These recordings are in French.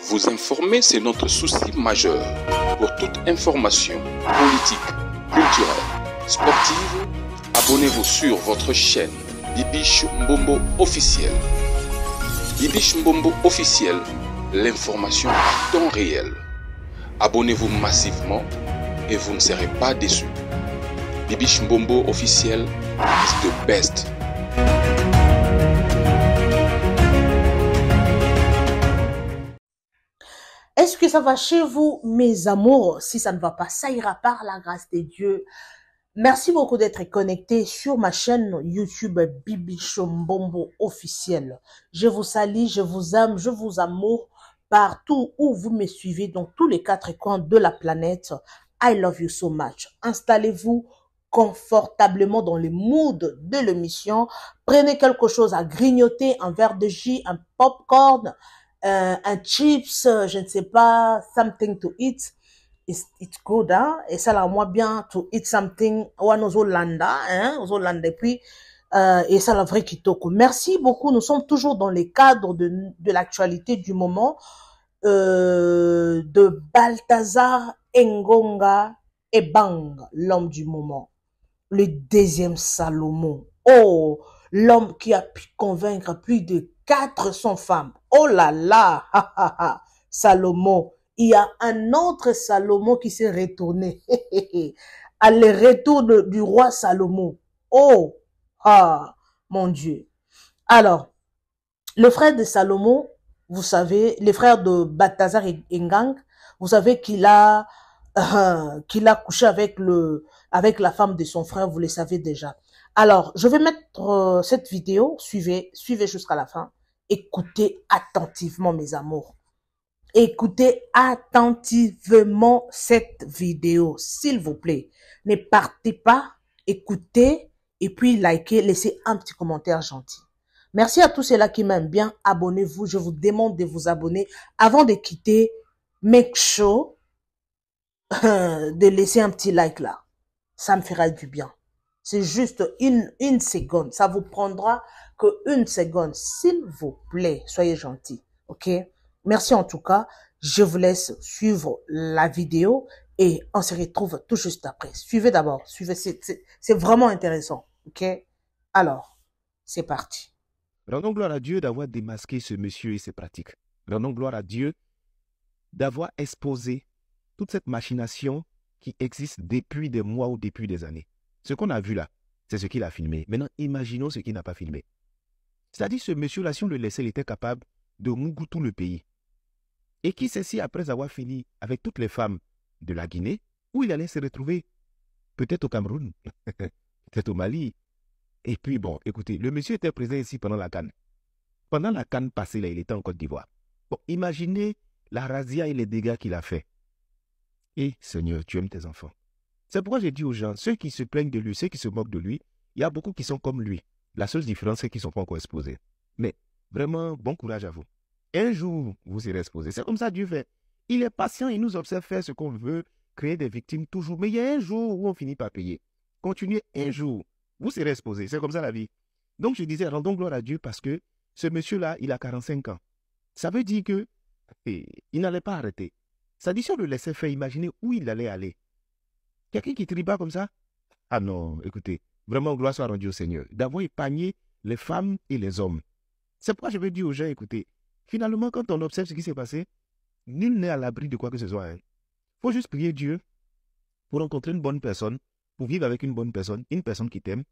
Vous informer, c'est notre souci majeur. Pour toute information politique, culturelle, sportive, abonnez-vous sur votre chaîne Bibiche Mbombo officiel. Bibiche Mbombo officiel, l'information en temps réel. Abonnez-vous massivement et vous ne serez pas déçus. Bibiche Mbombo officiel is the best. Est-ce que ça va chez vous, mes amours? Si ça ne va pas, ça ira par la grâce de Dieu. Merci beaucoup d'être connecté sur ma chaîne YouTube Bibiche Mbombo officiel. Je vous salue, je vous aime, je vous amour partout où vous me suivez, dans tous les 4 coins de la planète. I love you so much. Installez-vous confortablement dans le mood de l'émission. Prenez quelque chose à grignoter, un verre de jus, un popcorn, un chips, je ne sais pas, something to eat. It's good, hein? Et ça, là, moi, bien, to eat something, ouais, aux Hollanda, hein, aux Hollanda, et puis, et ça, la vraie kitoko. Merci beaucoup. Nous sommes toujours dans les cadres de l'actualité du moment, de Balthazar Ngonga Ebang, l'homme du moment. Le deuxième Salomon. Oh, l'homme qui a pu convaincre plus de 400 femmes. Oh là là, ha, ha, ha. Salomon. Il y a un autre Salomon qui s'est retourné. À le retour du roi Salomon. Oh, ah, mon Dieu. Alors, le frère de Salomon, vous savez, le frère de Balthazar Ngang, vous savez qu'il a couché avec la femme de son frère, vous le savez déjà. Alors, je vais mettre cette vidéo, suivez jusqu'à la fin. Écoutez attentivement, mes amours. Écoutez attentivement cette vidéo, s'il vous plaît. Ne partez pas, écoutez et puis likez, laissez un petit commentaire gentil. Merci à tous ceux-là qui m'aiment bien. Abonnez-vous, je vous demande de vous abonner avant de quitter. Make sure de laisser un petit like là. Ça me fera du bien. C'est juste une seconde. Ça vous prendra que une seconde. S'il vous plaît, soyez gentils. Ok? Merci en tout cas. Je vous laisse suivre la vidéo et on se retrouve tout juste après. Suivez d'abord. Suivez. C'est vraiment intéressant. Ok? Alors, c'est parti. Rendons gloire à Dieu d'avoir démasqué ce monsieur et ses pratiques. Rendons gloire à Dieu d'avoir exposé toute cette machination qui existe depuis des mois ou depuis des années. Ce qu'on a vu là, c'est ce qu'il a filmé. Maintenant, imaginons ce qu'il n'a pas filmé. C'est-à-dire, ce monsieur-là, si on le laissait, il était capable de mouiller tout le pays. Et qui sait si, après avoir fini avec toutes les femmes de la Guinée, où il allait se retrouver, peut-être au Cameroun, peut-être au Mali. Et puis, bon, écoutez, le monsieur était présent ici pendant la CAN. Pendant la CAN passée, là, il était en Côte d'Ivoire. Bon, imaginez la razzia et les dégâts qu'il a fait. Et Seigneur, tu aimes tes enfants. C'est pourquoi j'ai dit aux gens, ceux qui se plaignent de lui, ceux qui se moquent de lui, il y a beaucoup qui sont comme lui. La seule différence, c'est qu'ils ne sont pas encore exposés. Mais vraiment, bon courage à vous. Un jour, vous serez exposés. C'est comme ça Dieu fait. Il est patient, il nous observe faire ce qu'on veut, créer des victimes toujours. Mais il y a un jour où on finit par payer. Continuez un jour, vous serez exposés. C'est comme ça la vie. Donc je disais, rendons gloire à Dieu parce que ce monsieur-là, il a 45 ans. Ça veut dire que il n'allait pas arrêter. Ça dit si on le laissait faire, imaginez où il allait aller. Quelqu'un qui triba comme ça? Ah non, écoutez, vraiment gloire soit rendue au Seigneur, d'avoir épargné les femmes et les hommes. C'est pourquoi je veux dire aux gens, écoutez, finalement, quand on observe ce qui s'est passé, nul n'est à l'abri de quoi que ce soit. Il faut juste prier Dieu pour rencontrer une bonne personne, pour vivre avec une bonne personne, une personne qui t'aime,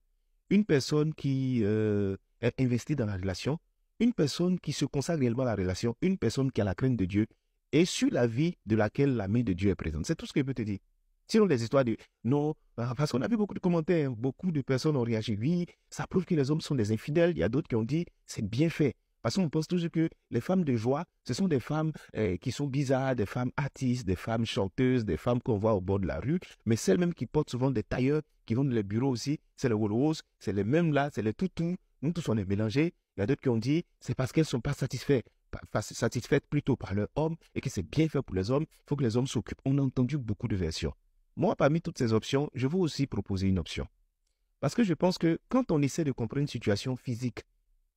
une personne qui est investie dans la relation, une personne qui se consacre réellement à la relation, une personne qui a la crainte de Dieu et sur la vie de laquelle la main de Dieu est présente. C'est tout ce que je peux te dire. Sinon, des histoires de non, parce qu'on a vu beaucoup de commentaires, beaucoup de personnes ont réagi. Oui, ça prouve que les hommes sont des infidèles. Il y a d'autres qui ont dit c'est bien fait. Parce qu'on pense toujours que les femmes de joie, ce sont des femmes qui sont bizarres, des femmes artistes, des femmes chanteuses, des femmes qu'on voit au bord de la rue. Mais celles même qui portent souvent des tailleurs, qui vont dans les bureaux aussi, c'est les Wolos, c'est les mêmes là, c'est les toutous. Nous tous on est mélangés. Il y a d'autres qui ont dit c'est parce qu'elles ne sont pas satisfaites plutôt par leur homme et que c'est bien fait pour les hommes. Il faut que les hommes s'occupent. On a entendu beaucoup de versions. Moi, parmi toutes ces options, je veux aussi proposer une option. Parce que je pense que quand on essaie de comprendre une situation physique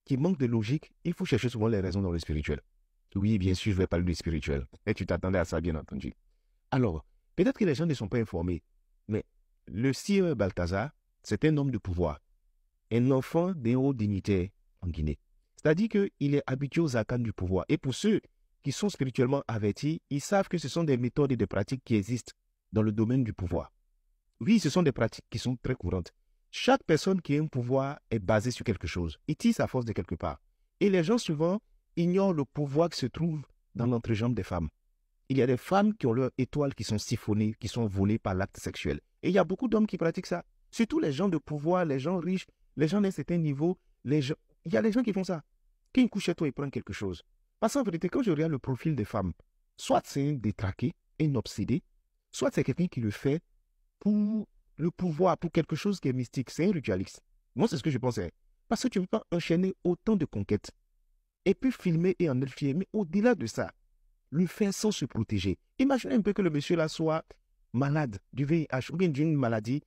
qui manque de logique, il faut chercher souvent les raisons dans le spirituel. Oui, bien sûr, je vais parler du spirituel. Et tu t'attendais à ça, bien entendu. Alors, peut-être que les gens ne sont pas informés, mais le sire Balthazar, c'est un homme de pouvoir, un enfant d'un haut dignitaire en Guinée. C'est-à-dire qu'il est habitué aux arcanes du pouvoir. Et pour ceux qui sont spirituellement avertis, ils savent que ce sont des méthodes et des pratiques qui existent dans le domaine du pouvoir. Oui, ce sont des pratiques qui sont très courantes. Chaque personne qui a un pouvoir est basée sur quelque chose. Il tire sa force de quelque part. Et les gens souvent ignorent le pouvoir qui se trouve dans l'entrejambe des femmes. Il y a des femmes qui ont leurs étoiles qui sont siphonnées, qui sont volées par l'acte sexuel. Et il y a beaucoup d'hommes qui pratiquent ça. Surtout les gens de pouvoir, les gens riches, les gens d'un certain niveau. Il y a des gens qui font ça. Quand ils couchent chez toi, ils prennent quelque chose. Parce qu'en vérité, quand je regarde le profil des femmes, soit c'est un détraqué, un obsédé, soit c'est quelqu'un qui le fait pour le pouvoir, pour quelque chose qui est mystique. C'est un ritualiste. Moi, c'est ce que je pensais. Parce que tu ne peux pas enchaîner autant de conquêtes et puis filmer et en être fier. Mais au-delà de ça, le faire sans se protéger. Imaginez un peu que le monsieur là soit malade du VIH ou bien d'une maladie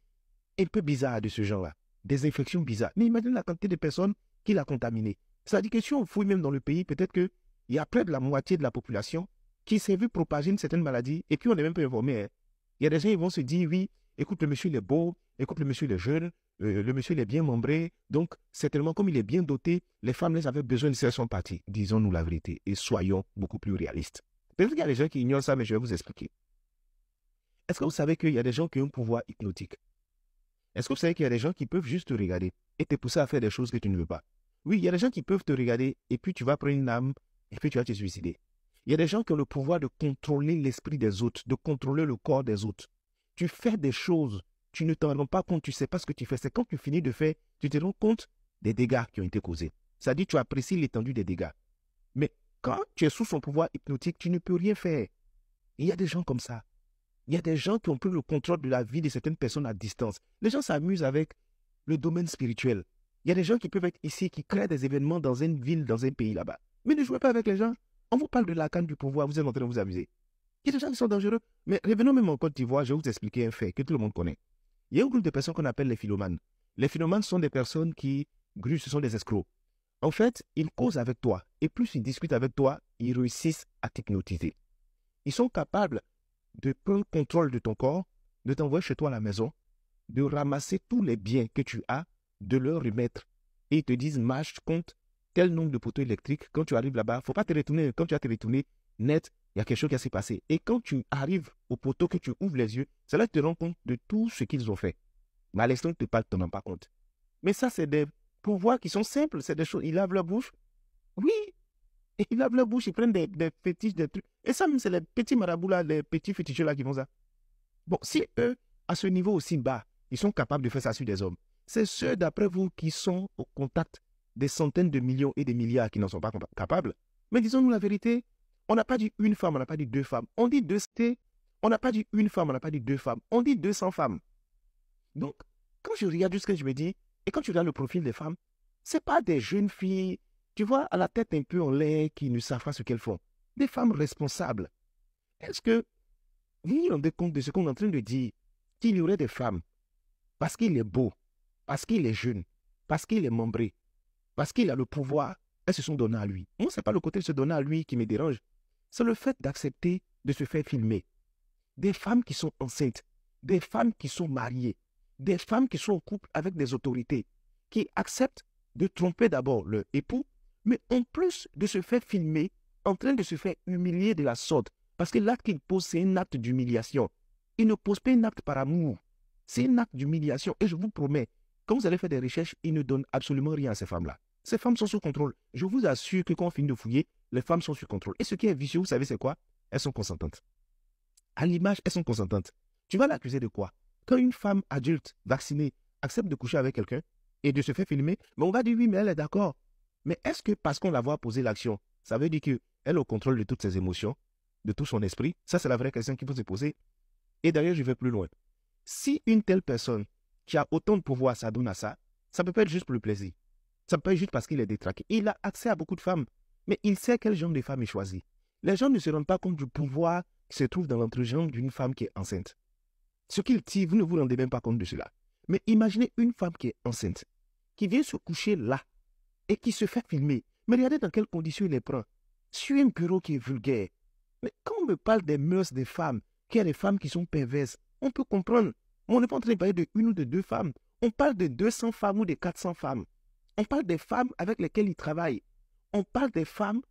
un peu bizarre de ce genre-là. Des infections bizarres. Mais imaginez la quantité de personnes qu'il a contaminées. C'est-à-dire que si on fouille même dans le pays, peut-être qu'il y a près de la moitié de la population qui s'est vu propager une certaine maladie et puis on n'est même pas informé. Hein. Il y a des gens qui vont se dire, oui, écoute, le monsieur il est beau, écoute, le monsieur il est jeune, le monsieur il est bien membré, donc certainement comme il est bien doté, les femmes les avaient besoin de faire son parti. Disons-nous la vérité et soyons beaucoup plus réalistes. Peut-être qu'il y a des gens qui ignorent ça, mais je vais vous expliquer. Est-ce que vous savez qu'il y a des gens qui ont un pouvoir hypnotique? Est-ce que vous savez qu'il y a des gens qui peuvent juste te regarder et te pousser à faire des choses que tu ne veux pas? Oui, il y a des gens qui peuvent te regarder et puis tu vas prendre une âme et puis tu vas te suicider. Il y a des gens qui ont le pouvoir de contrôler l'esprit des autres, de contrôler le corps des autres. Tu fais des choses, tu ne t'en rends pas compte, tu ne sais pas ce que tu fais. C'est quand tu finis de faire, tu te rends compte des dégâts qui ont été causés. C'est-à-dire que tu apprécies l'étendue des dégâts. Mais quand tu es sous son pouvoir hypnotique, tu ne peux rien faire. Il y a des gens comme ça. Il y a des gens qui ont pris le contrôle de la vie de certaines personnes à distance. Les gens s'amusent avec le domaine spirituel. Il y a des gens qui peuvent être ici, qui créent des événements dans une ville, dans un pays là-bas. Mais ne jouez pas avec les gens. On vous parle de la canne du pouvoir, vous êtes en train de vous amuser. Il y a des gens qui sont dangereux. Mais revenons même en Côte d'Ivoire, je vais vous expliquer un fait que tout le monde connaît. Il y a un groupe de personnes qu'on appelle les philomanes. Les philomanes sont des personnes qui gruent, ce sont des escrocs. En fait, ils causent avec toi. Et plus ils discutent avec toi, ils réussissent à t'hypnotiser. Ils sont capables de prendre contrôle de ton corps, de t'envoyer chez toi à la maison, de ramasser tous les biens que tu as, de leur remettre. Et ils te disent, marche, compte tel nombre de poteaux électriques. Quand tu arrives là-bas, il ne faut pas te retourner. Quand tu vas te retourner, net, il y a quelque chose qui s'est passé. Et quand tu arrives au poteau, que tu ouvres les yeux, c'est là que tu te rends compte de tout ce qu'ils ont fait. Mais à l'instant, tu ne t'en rends pas compte. Mais ça, c'est des pouvoirs qui sont simples. C'est des choses. Ils lavent leur bouche. Oui. Et ils lavent leur bouche, ils prennent des fétiches, des trucs. Et ça, même, c'est les petits marabouts là, les petits féticheux là qui font ça. Bon, si eux, à ce niveau aussi bas, ils sont capables de faire ça sur des hommes, c'est ceux, d'après vous, qui sont au contact des centaines de millions et des milliards qui n'en sont pas capables. Mais disons-nous la vérité, on n'a pas dit une femme, on n'a pas dit deux femmes. On dit deux, on n'a pas dit une femme, on n'a pas dit deux femmes. On dit 200 femmes. Donc, quand je regarde ce que je me dis, et quand tu regardes le profil des femmes, ce n'est pas des jeunes filles, tu vois, à la tête un peu en l'air, qui ne savent pas ce qu'elles font. Des femmes responsables. Est-ce que vous vous rendez compte de ce qu'on est en train de dire? Qu'il y aurait des femmes, parce qu'il est beau, parce qu'il est jeune, parce qu'il est membré, parce qu'il a le pouvoir, elles se sont données à lui. Moi, ce n'est pas le côté de se donner à lui qui me dérange. C'est le fait d'accepter de se faire filmer. Des femmes qui sont enceintes, des femmes qui sont mariées, des femmes qui sont en couple avec des autorités, qui acceptent de tromper d'abord leur époux, mais en plus de se faire filmer, en train de se faire humilier de la sorte. Parce que l'acte qu'il pose, c'est un acte d'humiliation. Il ne pose pas un acte par amour. C'est un acte d'humiliation. Et je vous promets, quand vous allez faire des recherches, il ne donne absolument rien à ces femmes-là. Ces femmes sont sous contrôle. Je vous assure que quand on finit de fouiller, les femmes sont sous contrôle. Et ce qui est vicieux, vous savez c'est quoi? Elles sont consentantes. À l'image, elles sont consentantes. Tu vas l'accuser de quoi? Quand une femme adulte, vaccinée, accepte de coucher avec quelqu'un et de se faire filmer, mais on va dire oui, mais elle est d'accord. Mais est-ce que parce qu'on la voit poser l'action, ça veut dire qu'elle est au contrôle de toutes ses émotions, de tout son esprit? Ça, c'est la vraie question qu'il faut se poser. Et d'ailleurs, je vais plus loin. Si une telle personne qui a autant de pouvoir s'adonne à ça, ça peut pas être juste pour le plaisir. Ça peut pas être juste parce qu'il est détraqué. Il a accès à beaucoup de femmes, mais il sait quel genre de femme il choisit. Les gens ne se rendent pas compte du pouvoir qui se trouve dans l'entrejambe d'une femme qui est enceinte. Ce qu'il tire, vous ne vous rendez même pas compte de cela. Mais imaginez une femme qui est enceinte, qui vient se coucher là, et qui se fait filmer. Mais regardez dans quelles conditions il les prend. Je suis un bureau qui est vulgaire. Mais quand on me parle des mœurs des femmes, qu'il y a des femmes qui sont perverses, on peut comprendre. Mais on n'est pas en train de parler de une ou de deux femmes. On parle de 200 femmes ou de 400 femmes. On parle des femmes avec lesquelles ils travaillent. On parle des femmes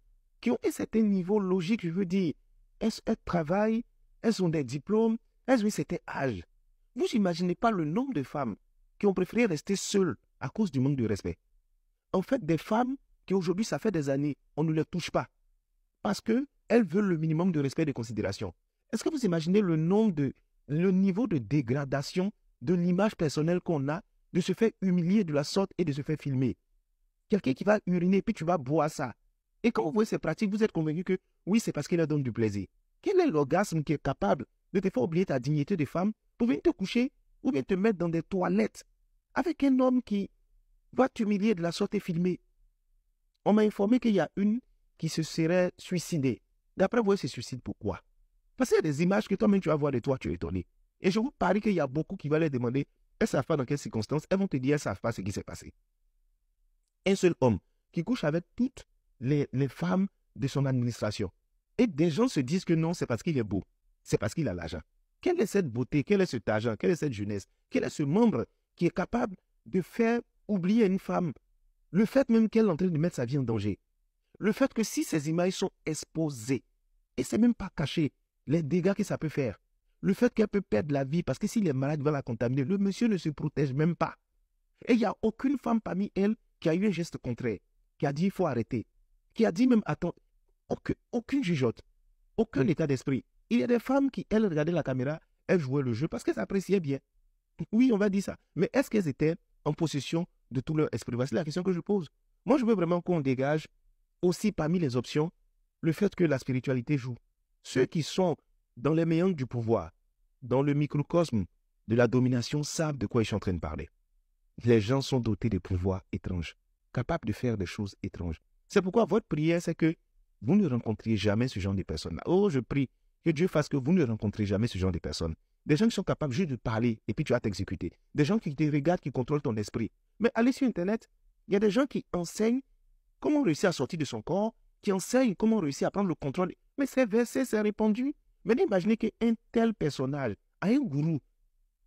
qui ont un certain niveau logique, je veux dire. Elles travaillent, elles ont des diplômes, elles ont un certain âge. Vous n'imaginez pas le nombre de femmes qui ont préféré rester seules à cause du manque de respect. En fait, des femmes qui aujourd'hui, ça fait des années, on ne les touche pas. Parce qu'elles veulent le minimum de respect et de considération. Est-ce que vous imaginez le niveau de dégradation de l'image personnelle qu'on a de se faire humilier de la sorte et de se faire filmer? Quelqu'un qui va uriner, puis tu vas boire ça. Et quand vous voyez ces pratiques, vous êtes convaincu que oui, c'est parce qu'il leur donne du plaisir. Quel est l'orgasme qui est capable de te faire oublier ta dignité de femme pour venir te coucher ou bien te mettre dans des toilettes avec un homme qui va t'humilier de la sorte et filmer? On m'a informé qu'il y a une qui se serait suicidée. D'après vous, elle se suicide pourquoi? Parce qu'il y a des images que toi-même tu vas voir de toi, tu es étonné. Et je vous parie qu'il y a beaucoup qui vont leur demander, elles ne savent pas dans quelles circonstances, elles vont te dire, elles ne savent pas ce qui s'est passé. Un seul homme qui couche avec toutes les femmes de son administration. Et des gens se disent que non, c'est parce qu'il est beau. C'est parce qu'il a l'argent. Quelle est cette beauté? Quel est cet argent? Quelle est cette jeunesse? Quel est ce membre qui est capable de faire oublier une femme le fait même qu'elle est en train de mettre sa vie en danger? Le fait que si ces images sont exposées, et c'est même pas caché, les dégâts que ça peut faire. Le fait qu'elle peut perdre la vie parce que s'il est malade, il va la contaminer. Le monsieur ne se protège même pas. Et il n'y a aucune femme parmi elles qui a eu un geste contraire, qui a dit il faut arrêter, qui a dit même attends, aucune jugeote, aucun état d'esprit. Il y a des femmes qui, elles, regardaient la caméra, elles jouaient le jeu parce qu'elles appréciaient bien. Oui, on va dire ça. Mais est-ce qu'elles étaient en possession de tout leur esprit? Voici la question que je pose. Moi, je veux vraiment qu'on dégage aussi parmi les options le fait que la spiritualité joue. Ceux qui sont dans les méandres du pouvoir, dans le microcosme de la domination, savent de quoi je suis en train de parler. Les gens sont dotés de pouvoirs étranges, capables de faire des choses étranges. C'est pourquoi votre prière, c'est que vous ne rencontriez jamais ce genre de personnes-là. Oh, je prie que Dieu fasse que vous ne rencontriez jamais ce genre de personnes. Des gens qui sont capables juste de parler et puis tu vas t'exécuter. Des gens qui te regardent, qui contrôlent ton esprit. Mais allez sur Internet, il y a des gens qui enseignent comment réussir à sortir de son corps, qui enseignent comment réussir à prendre le contrôle. Mais ces versets, c'est répandu. Mais imaginez qu'un tel personnage a un gourou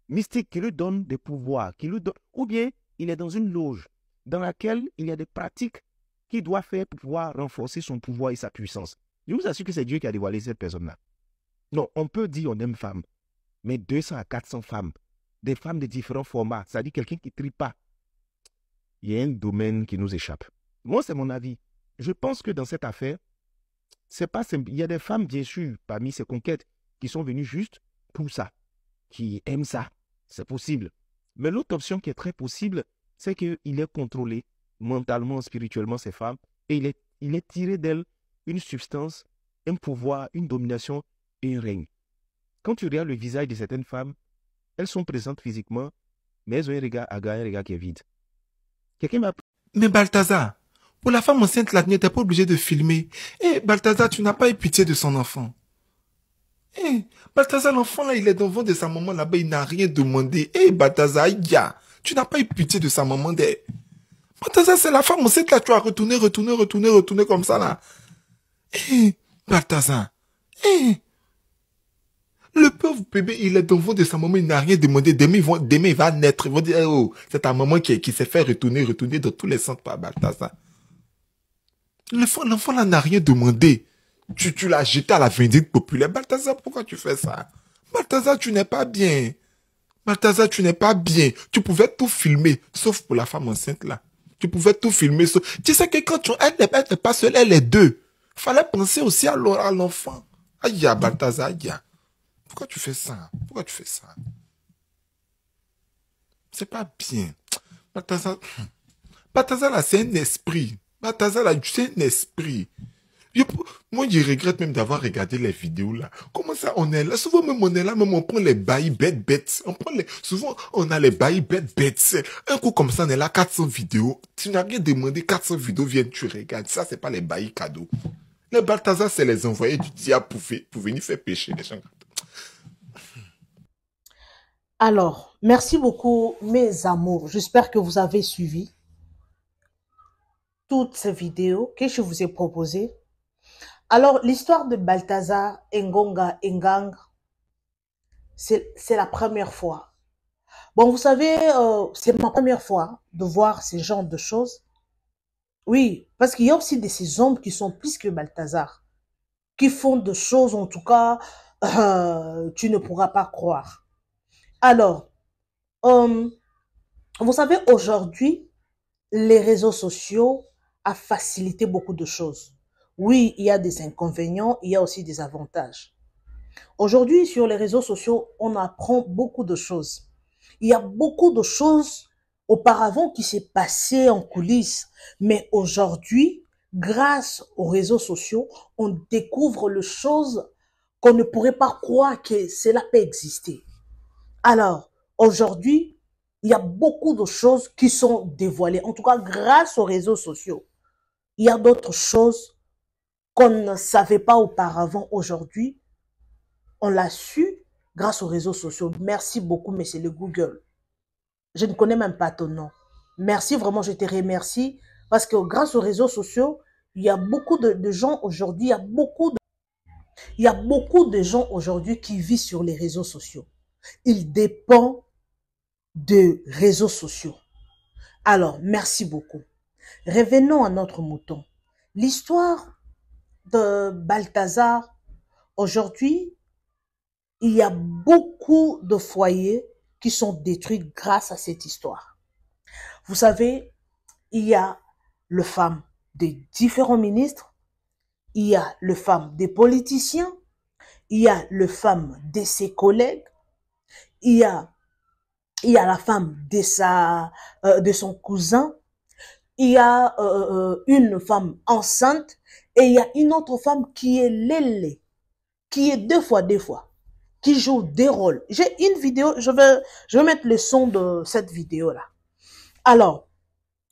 mystique qui lui donne des pouvoirs, ou bien il est dans une loge dans laquelle il y a des pratiques qu'il doit faire pour pouvoir renforcer son pouvoir et sa puissance. Je vous assure que c'est Dieu qui a dévoilé cette personne-là. Non, on peut dire on aime femme, mais 200 à 400 femmes, des femmes de différents formats, c'est-à-dire quelqu'un qui ne trie pas. Il y a un domaine qui nous échappe. Moi, c'est mon avis. Je pense que dans cette affaire, c'est pas simple. Il y a des femmes, bien sûr, parmi ces conquêtes, qui sont venues juste pour ça, qui aiment ça. C'est possible. Mais l'autre option qui est très possible, c'est qu'il est contrôlé mentalement, spirituellement, ces femmes, et il est tiré d'elles une substance, un pouvoir, une domination et un règne. Quand tu regardes le visage de certaines femmes, elles sont présentes physiquement, mais elles ont un regard qui est vide. Quelqu'un m'a... Mais Balthazar, pour la femme enceinte, là, tu n'étais pas obligé de filmer. Eh, Balthazar, tu n'as pas eu pitié de son enfant. Eh, Balthazar, l'enfant, là, il est devant de sa maman là-bas, il n'a rien demandé. Eh, Balthazar, tu n'as pas eu pitié de sa maman. Balthazar, c'est la femme enceinte, là, tu as retourné comme ça, là. Eh, Balthazar, eh, le pauvre bébé, il est devant de sa maman, il n'a rien demandé. Demain, il va naître. Ils vont dire, oh, c'est ta maman qui s'est fait retourner dans tous les centres par Balthazar. L'enfant là n'a rien demandé. Tu l'as jeté à la vindicte populaire. Balthazar, pourquoi tu fais ça? Balthazar, tu n'es pas bien. Balthazar, tu n'es pas bien. Tu pouvais tout filmer, sauf pour la femme enceinte là. Tu pouvais tout filmer. Tu sais que quand elle n'est pas seule, elle est deux. Fallait penser aussi à l'enfant. Aïe, Balthazar, aïe. Pourquoi tu fais ça? Pourquoi tu fais ça? C'est pas bien. Balthazar là, c'est un esprit. Balthazar là, c'est un esprit. Moi, je regrette même d'avoir regardé les vidéos là. Comment ça, on est là? Souvent même, on est là, même on prend les bails bêtes. Souvent, on a les bails bêtes. Un coup comme ça, on est là, 400 vidéos. Tu n'as rien demandé, 400 vidéos viennent, tu regardes. Ça, c'est pas les bails cadeaux. Les Balthazar, c'est les envoyés du diable pour venir faire pécher les gens. Alors, merci beaucoup, mes amours. J'espère que vous avez suivi toutes ces vidéos que je vous ai proposées. Alors, l'histoire de Balthazar Ngonga Ngang, c'est la première fois. Bon, vous savez, c'est ma première fois de voir ce genre de choses. Oui, parce qu'il y a aussi ces hommes qui sont plus que Balthazar, qui font des choses, en tout cas, tu ne pourras pas croire. Alors, euh, vous savez, aujourd'hui, les réseaux sociaux ont facilité beaucoup de choses. Oui, il y a des inconvénients, il y a aussi des avantages. Aujourd'hui, sur les réseaux sociaux, on apprend beaucoup de choses. Il y a beaucoup de choses auparavant qui s'est passé en coulisses, mais aujourd'hui, grâce aux réseaux sociaux, on découvre les choses qu'on ne pourrait pas croire que cela peut exister. Alors, aujourd'hui, il y a beaucoup de choses qui sont dévoilées, en tout cas grâce aux réseaux sociaux. Il y a d'autres choses qu'on ne savait pas auparavant. Aujourd'hui, on l'a su grâce aux réseaux sociaux. Merci beaucoup, mais c'est le Google. Je ne connais même pas ton nom. Merci, vraiment, je te remercie parce que grâce aux réseaux sociaux, il y a beaucoup de gens aujourd'hui, il y a beaucoup de gens aujourd'hui qui vivent sur les réseaux sociaux. Ils dépendent des réseaux sociaux. Alors, merci beaucoup. Revenons à notre mouton. L'histoire de Balthazar, aujourd'hui, il y a beaucoup de foyers qui sont détruits grâce à cette histoire. Vous savez, il y a les femmes des différents ministres, il y a les femmes des politiciens, il y a les femmes de ses collègues, il y a la femme de son cousin, il y a une femme enceinte et il y a une autre femme qui est lélé, qui est deux fois, qui joue des rôles. J'ai une vidéo, je vais mettre le son de cette vidéo-là. Alors,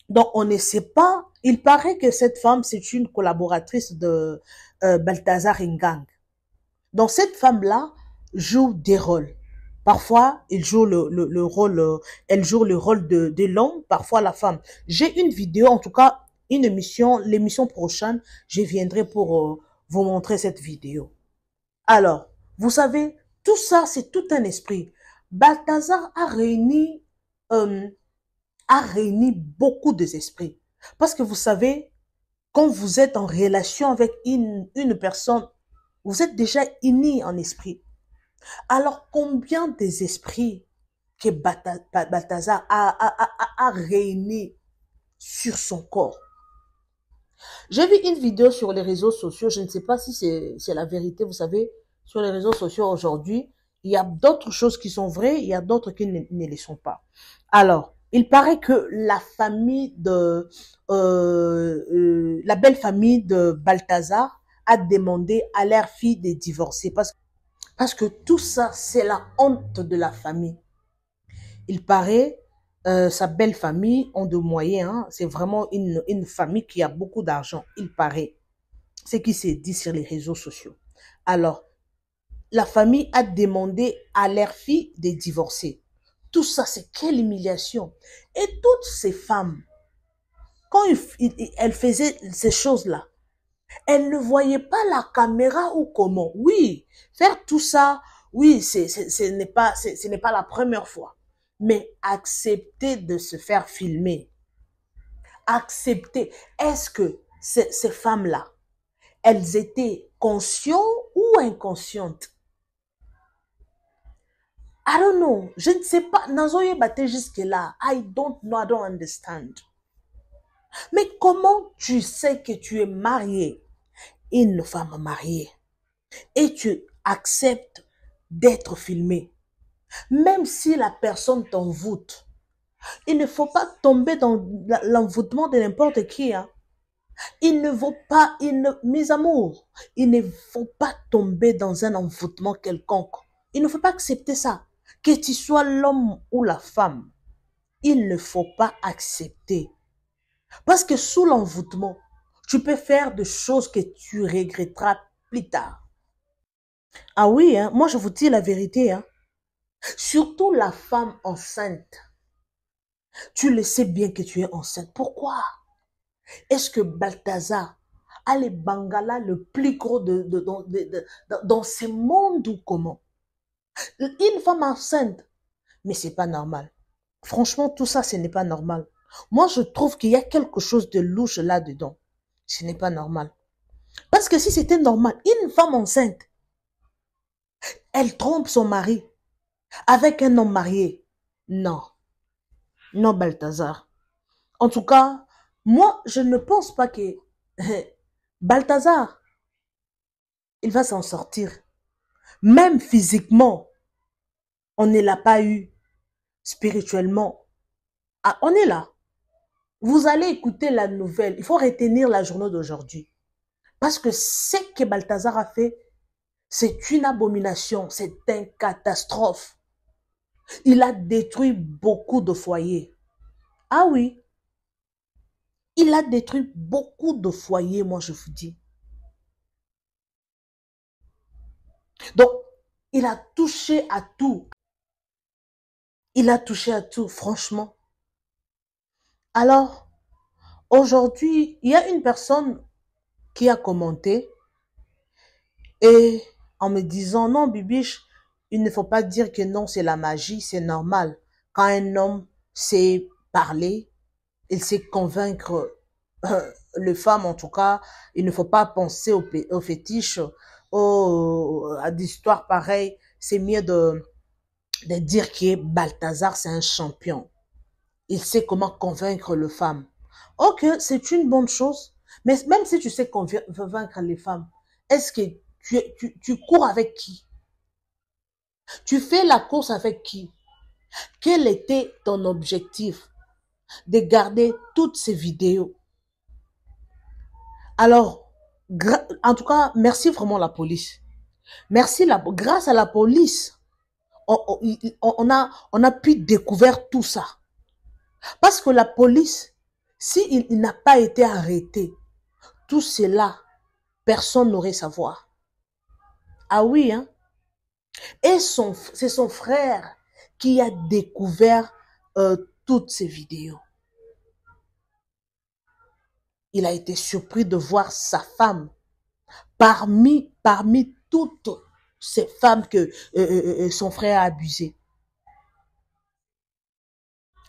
donc on ne sait pas, il paraît que cette femme, c'est une collaboratrice de Balthazar Ngang. Donc cette femme-là joue des rôles. Parfois, elle joue le rôle, elle joue le rôle de l'homme, parfois la femme. J'ai une vidéo, en tout cas, une émission, l'émission prochaine, je viendrai pour vous montrer cette vidéo. Alors, vous savez, tout ça, c'est tout un esprit. Balthazar a réuni beaucoup d'esprits. Parce que vous savez, quand vous êtes en relation avec une personne, vous êtes déjà unis en esprit. Alors, combien des esprits que Balthazar a réunis sur son corps? J'ai vu une vidéo sur les réseaux sociaux, je ne sais pas si c'est la vérité, vous savez, sur les réseaux sociaux aujourd'hui, il y a d'autres choses qui sont vraies, il y a d'autres qui ne le sont pas. Alors, il paraît que la famille la belle famille de Balthazar a demandé à leur fille de divorcer parce que tout ça, c'est la honte de la famille. Il paraît, sa belle famille ont de moyens, hein. C'est vraiment une famille qui a beaucoup d'argent, il paraît. Ce qui s'est dit sur les réseaux sociaux. Alors, la famille a demandé à leur fille de divorcer. Tout ça, c'est quelle humiliation. Et toutes ces femmes, quand elles faisaient ces choses-là, elles ne voyaient pas la caméra ou comment. Oui, faire tout ça, oui, ce n'est pas la première fois. Mais accepter de se faire filmer. Accepter. Est-ce que ces femmes-là, elles étaient conscientes ou inconscientes? I don't know. Je ne sais pas. Nazoye batté jusque-là. I don't know. I don't understand. Mais comment tu sais que tu es marié, une femme mariée, et tu acceptes d'être filmé, même si la personne t'envoûte? Il ne faut pas tomber dans l'envoûtement de n'importe qui, hein. Mes amours, il ne faut pas tomber dans un envoûtement quelconque. Il ne faut pas accepter ça. Que tu sois l'homme ou la femme, il ne faut pas accepter. Parce que sous l'envoûtement, tu peux faire des choses que tu regretteras plus tard. Ah oui, hein, moi je vous dis la vérité, hein. Surtout la femme enceinte. Tu le sais bien que tu es enceinte. Pourquoi est-ce que Balthazar a les bangalas le plus gros dans ce monde ou comment? Une femme enceinte, mais c'est pas normal. Franchement, tout ça, ce n'est pas normal. Moi, je trouve qu'il y a quelque chose de louche là-dedans. Ce n'est pas normal. Parce que si c'était normal, une femme enceinte, elle trompe son mari avec un homme marié. Non. Non, Balthazar. En tout cas, moi, je ne pense pas que Balthazar, il va s'en sortir. Même physiquement, on ne l'a pas eu. Spirituellement, ah, on est là. Vous allez écouter la nouvelle. Il faut retenir la journée d'aujourd'hui. Parce que ce que Balthazar a fait, c'est une abomination, c'est une catastrophe. Il a détruit beaucoup de foyers. Ah oui, il a détruit beaucoup de foyers, moi je vous dis. Donc, il a touché à tout. Il a touché à tout, franchement. Alors, aujourd'hui, il y a une personne qui a commenté et en me disant, non, Bibiche, il ne faut pas dire que non, c'est la magie, c'est normal. Quand un homme sait parler, il sait convaincre les femmes, en tout cas, il ne faut pas penser aux fétiches, à des histoires pareilles. C'est mieux de dire que Balthazar, c'est un champion. Il sait comment convaincre les femmes. Ok, c'est une bonne chose. Mais même si tu sais convaincre les femmes, est-ce que tu cours avec qui? Tu fais la course avec qui? Quel était ton objectif? De garder toutes ces vidéos. Alors, en tout cas, merci vraiment la police. Merci, grâce à la police, on a pu découvrir tout ça. Parce que la police, s'il n'a pas été arrêté, tout cela, personne n'aurait savoir. Ah oui, hein? Et c'est son frère qui a découvert toutes ces vidéos. Il a été surpris de voir sa femme parmi toutes ces femmes que son frère a abusées.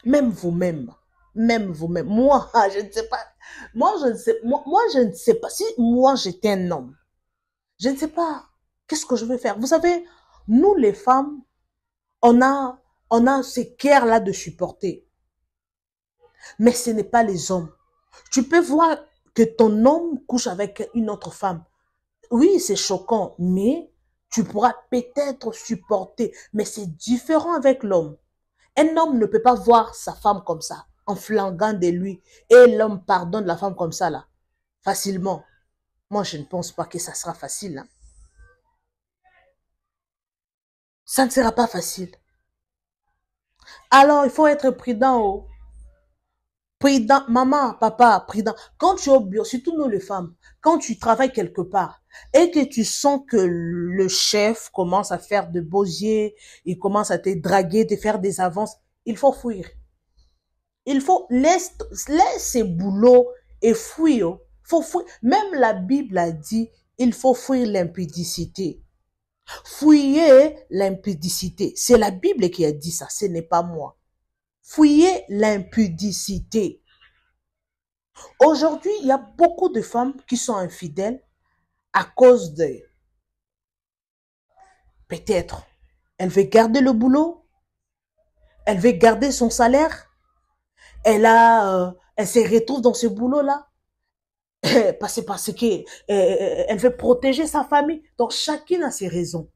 Même vous-même. Moi, je ne sais pas. Moi, je ne sais pas. Si moi, j'étais un homme, je ne sais pas. Qu'est-ce que je vais faire? Vous savez, nous, les femmes, on a ces guerres-là de supporter. Mais ce n'est pas les hommes. Tu peux voir que ton homme couche avec une autre femme. Oui, c'est choquant, mais tu pourras peut-être supporter. Mais c'est différent avec l'homme. Un homme ne peut pas voir sa femme comme ça, en flanquant de lui. Et l'homme pardonne la femme comme ça, là, facilement. Moi, je ne pense pas que ça sera facile. Hein. Ça ne sera pas facile. Alors, il faut être prudent. Oh. Prudent, maman, papa, prudent. Quand tu es au bureau, surtout nous les femmes, quand tu travailles quelque part et que tu sens que le chef commence à faire de beaux yeux, il commence à te draguer, te faire des avances, il faut fuir. Il faut laisser ces boulots et fuir. Faut fuir. Même la Bible a dit, il faut fuir l'impudicité. Fuyez l'impudicité. C'est la Bible qui a dit ça, ce n'est pas moi. Fuyez l'impudicité. Aujourd'hui, il y a beaucoup de femmes qui sont infidèles à cause de... Peut-être, elle veut garder le boulot, elle veut garder son salaire, elle se retrouve dans ce boulot-là, parce que elle veut protéger sa famille. Donc, chacune a ses raisons.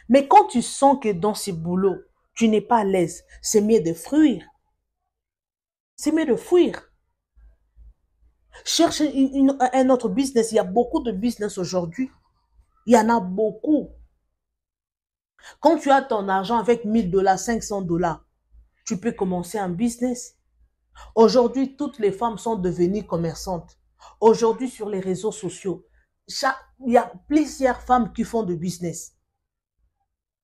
Mais quand tu sens que dans ce boulot, tu n'es pas à l'aise, c'est mieux de fuir. C'est mieux de fuir. Cherche un autre business. Il y a beaucoup de business aujourd'hui. Il y en a beaucoup. Quand tu as ton argent avec 1000 $, 500 $, tu peux commencer un business. Aujourd'hui, toutes les femmes sont devenues commerçantes. Aujourd'hui, sur les réseaux sociaux, il y a plusieurs femmes qui font du business.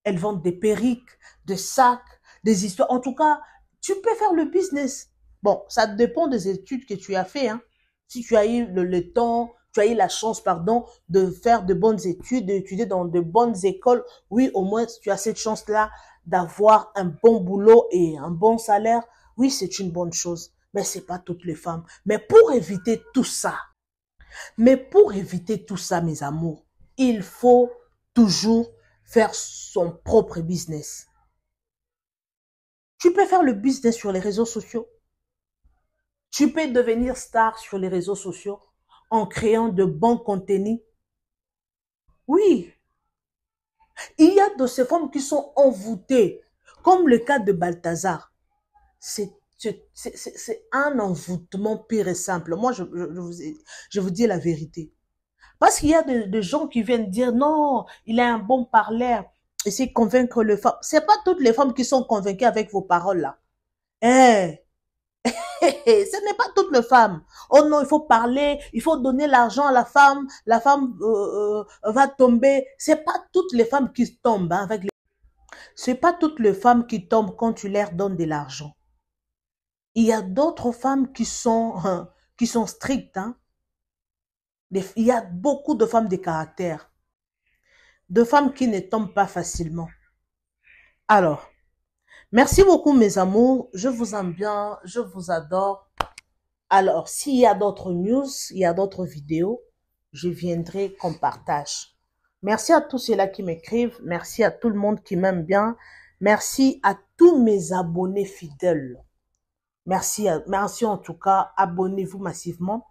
Elles vendent des perruques, des sacs, des histoires. En tout cas, tu peux faire le business. Bon, ça dépend des études que tu as fait. Hein. Si tu as eu le temps, tu as eu la chance, pardon, de faire de bonnes études, d'étudier dans de bonnes écoles. Oui, au moins, tu as cette chance-là d'avoir un bon boulot et un bon salaire. Oui, c'est une bonne chose. Mais c'est pas toutes les femmes. Mais pour éviter tout ça, mes amours, il faut toujours faire son propre business. Tu peux faire le business sur les réseaux sociaux. Tu peux devenir star sur les réseaux sociaux en créant de bons contenus. Oui, il y a de ces femmes qui sont envoûtées, comme le cas de Balthazar. C'est un envoûtement pur et simple. Moi, je vous dis la vérité. Parce qu'il y a des gens qui viennent dire, non, il a un bon parleur, essayer de convaincre les femmes. C'est pas toutes les femmes qui sont convaincues avec vos paroles là. Ce n'est pas toutes les femmes. Oh non, il faut parler, il faut donner l'argent à la femme va tomber. C'est pas toutes les femmes qui tombent avec les... C'est pas toutes les femmes qui tombent quand tu leur donnes de l'argent. Il y a d'autres femmes qui sont strictes. Hein. Il y a beaucoup de femmes de caractère. De femmes qui ne tombent pas facilement. Alors, merci beaucoup mes amours. Je vous aime bien. Je vous adore. Alors, s'il y a d'autres news, il y a d'autres vidéos, je viendrai qu'on partage. Merci à tous ceux-là qui m'écrivent. Merci à tout le monde qui m'aime bien. Merci à tous mes abonnés fidèles. Merci en tout cas. Abonnez-vous massivement.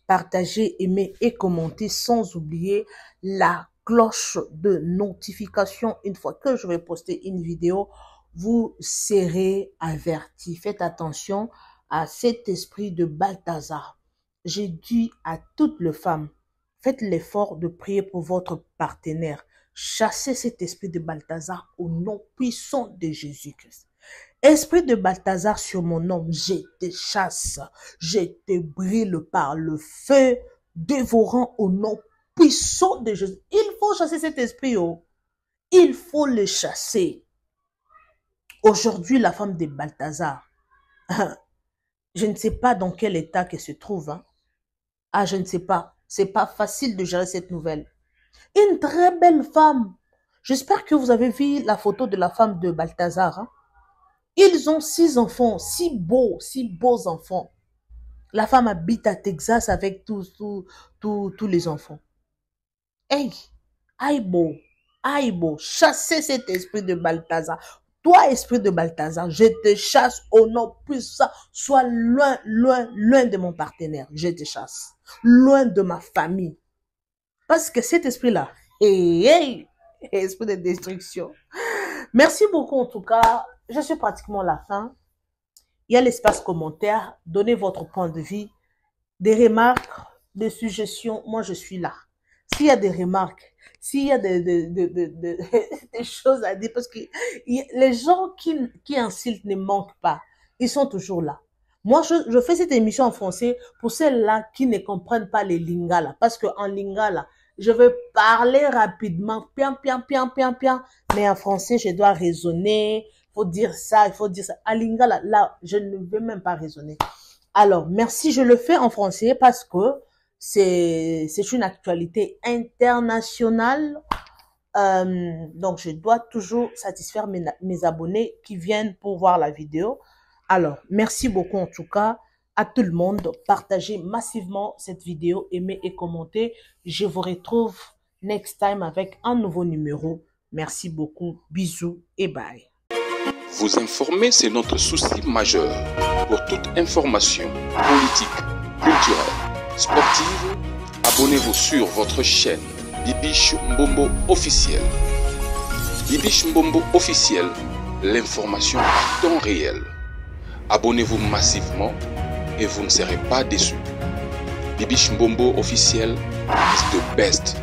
Partagez, aimez et commentez sans oublier la cloche de notification. Une fois que je vais poster une vidéo, vous serez avertis. Faites attention à cet esprit de Balthazar. J'ai dit à toutes les femmes, faites l'effort de prier pour votre partenaire. Chassez cet esprit de Balthazar au nom puissant de Jésus-Christ. Esprit de Balthazar sur mon nom, je te chasse, je te brûle par le feu dévorant au nom puissant de Jésus. Il faut chasser cet esprit, oh. Il faut le chasser. Aujourd'hui, la femme de Balthazar, je ne sais pas dans quel état qu'elle se trouve. Hein. Ah, je ne sais pas. C'est pas facile de gérer cette nouvelle. Une très belle femme. J'espère que vous avez vu la photo de la femme de Balthazar. Hein. Ils ont 6 enfants, 6 beaux enfants. La femme habite à Texas avec tous les enfants. Hey, Aïbo, chassez cet esprit de Balthazar. Toi, esprit de Balthazar, je te chasse au nom puissant. Sois loin de mon partenaire. Je te chasse. Loin de ma famille. Parce que cet esprit-là, esprit de destruction. Merci beaucoup en tout cas. Je suis pratiquement à la fin. Il y a l'espace commentaire. Donnez votre point de vue. Des remarques, des suggestions. Moi, je suis là. S'il y a des remarques, s'il y a des choses à dire, parce que les gens qui insultent ne manquent pas. Ils sont toujours là. Moi, je fais cette émission en français pour celles-là qui ne comprennent pas les lingala. Parce qu'en lingala, je vais parler rapidement, pian. Mais en français, je dois raisonner. Il faut dire ça, il faut dire ça. En lingala, là, je ne veux même pas raisonner. Alors, merci, je le fais en français parce que c'est une actualité internationale. Donc, je dois toujours satisfaire mes abonnés qui viennent pour voir la vidéo. Alors, merci beaucoup en tout cas à tout le monde. Partagez massivement cette vidéo, aimez et commentez. Je vous retrouve next time avec un nouveau numéro. Merci beaucoup. Bisous et bye. Vous informer, c'est notre souci majeur. Pour toute information politique, culturelle, sportive, abonnez-vous sur votre chaîne Bibiche Mbombo officiel. Bibiche Mbombo officiel, l'information à temps réel. Abonnez-vous massivement et vous ne serez pas déçus. Bibiche Mbombo officiel is the best.